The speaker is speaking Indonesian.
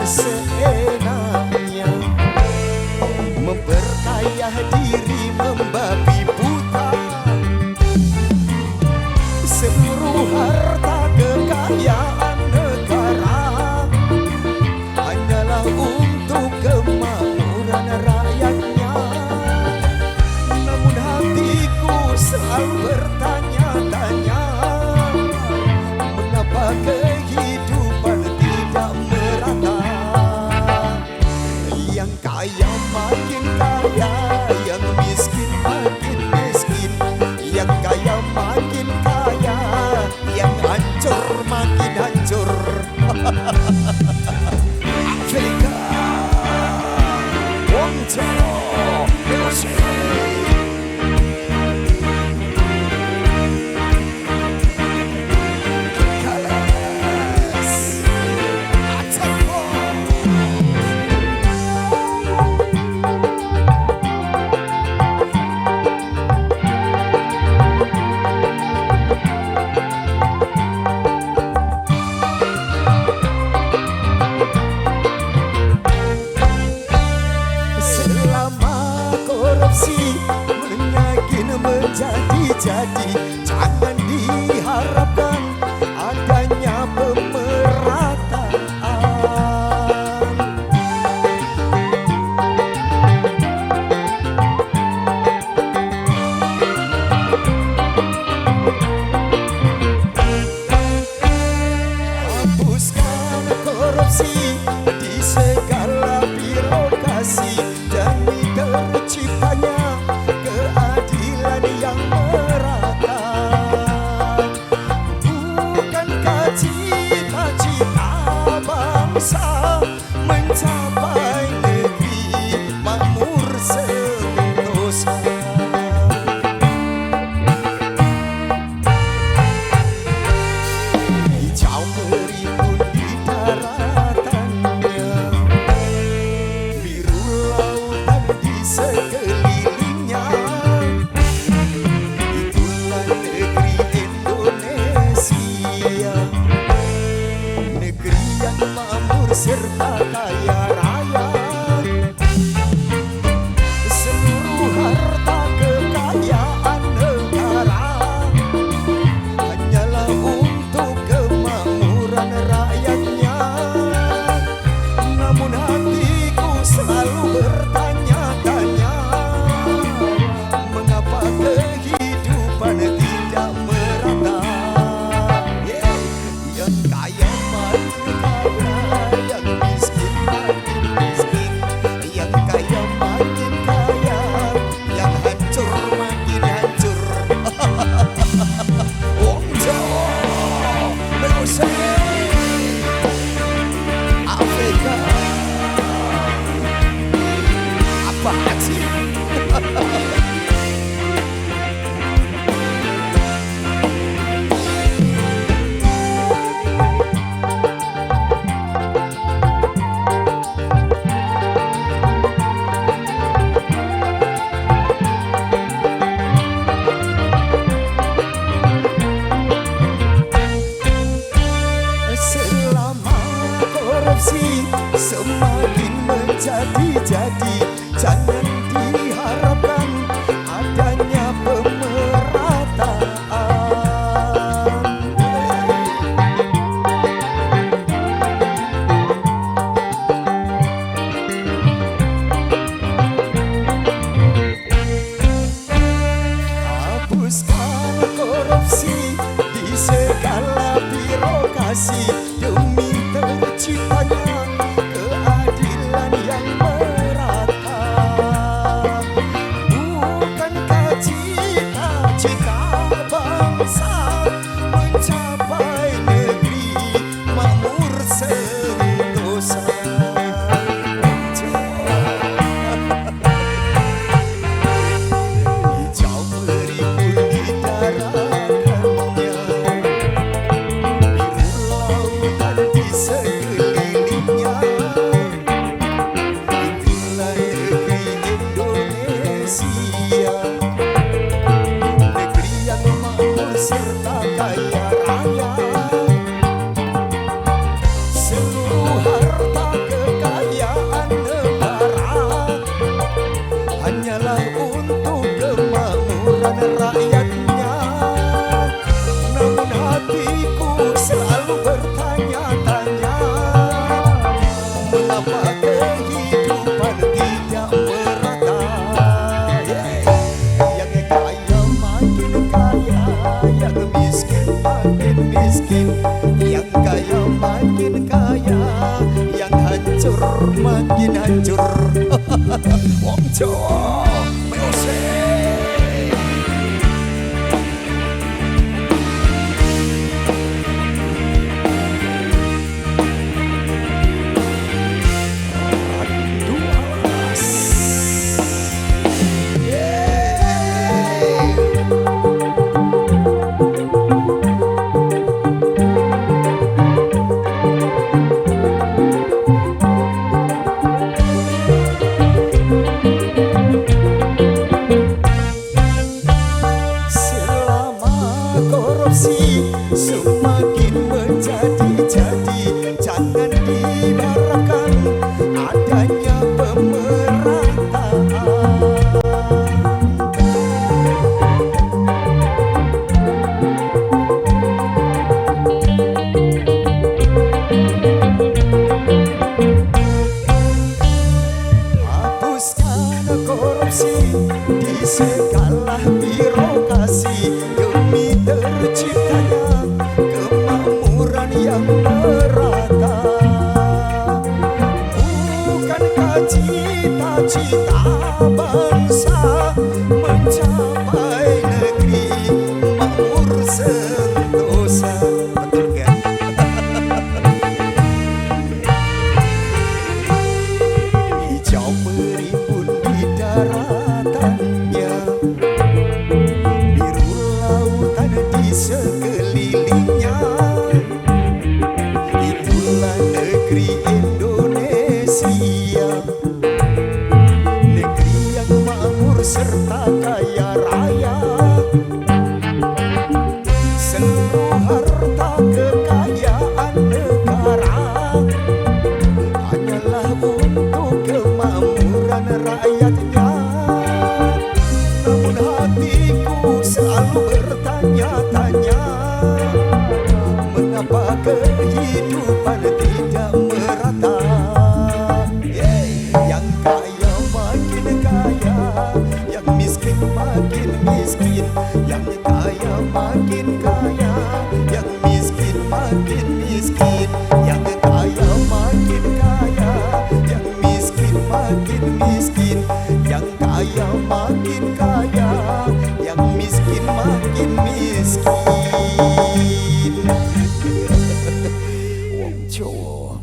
seenaknya, memperkaya diri membabi buta. Seluruh harta kekayaan negara hanyalah untuk kemakmuran rakyatnya. Namun hatiku selalu bertanya-tanya, mengapa kehidupan tidak merata? Yang kaya makin kaya, yang miskin makin miskin. Yang kaya makin kaya, yang hancur makin hancur. Afrika, Wongco, Music. Korupsi menyakin menjadi-jadi, jangan diharapkan adanya pemerataan. Hapuskan korupsi di segala birokrasi, demi terciptanya keadilan yang merata. Bukankah cita-cita bangsa mencapai negeri makmur sentosa? Hijau merimbun di daratannya, biru lautan di sekelilingnya. Itulah negeri Indonesia, negeri yang makmur serta kaya raya. Seluruh harta kekayaan negara hanyalah untuk kemakmuran rakyatnya. Namun hatiku selalu bertanya-tanya, mengapa kehidupan tidak merata? Yang kaya makin kaya, yang miskin makin miskin. Yang kaya makin kaya, yang hancur makin hancur. Wong Jawa, Music, Afrika. Apaan sih? Selama korupsi semakin menjadi-jadi, jangan diharapkan adanya pemerataan. Hapuskan korupsi di segala birokrasi, demi terciptanya keadilan yang merata. makin hancur. Wong Jawa Meose. Semakin menjadi-jadi, jangan dibiarkan adanya pemerataan. Hapuskan korupsi di segala birokrasi demi terciptanya kemakmuran yang merata. Bukankah cita-cita bangsa mencapai negeri makmur sentosa? Betul kan? Hijau merimbun di daratannya, biru lautan di sekelilingnya. Itulah negeri Indonesia, negeri yang makmur serta kaya raya. Seluruh harta kekayaan negara hanyalah untuk kemakmuran rakyatnya. Namun hatiku selalu bertanya-tanya, mengapa kehidupan tidak merata? Yang kaya makin kaya, yang miskin makin miskin. Yang kaya makin kaya, yang miskin makin miskin. Yang kaya makin kaya, yang miskin makin miskin. Yang kaya makin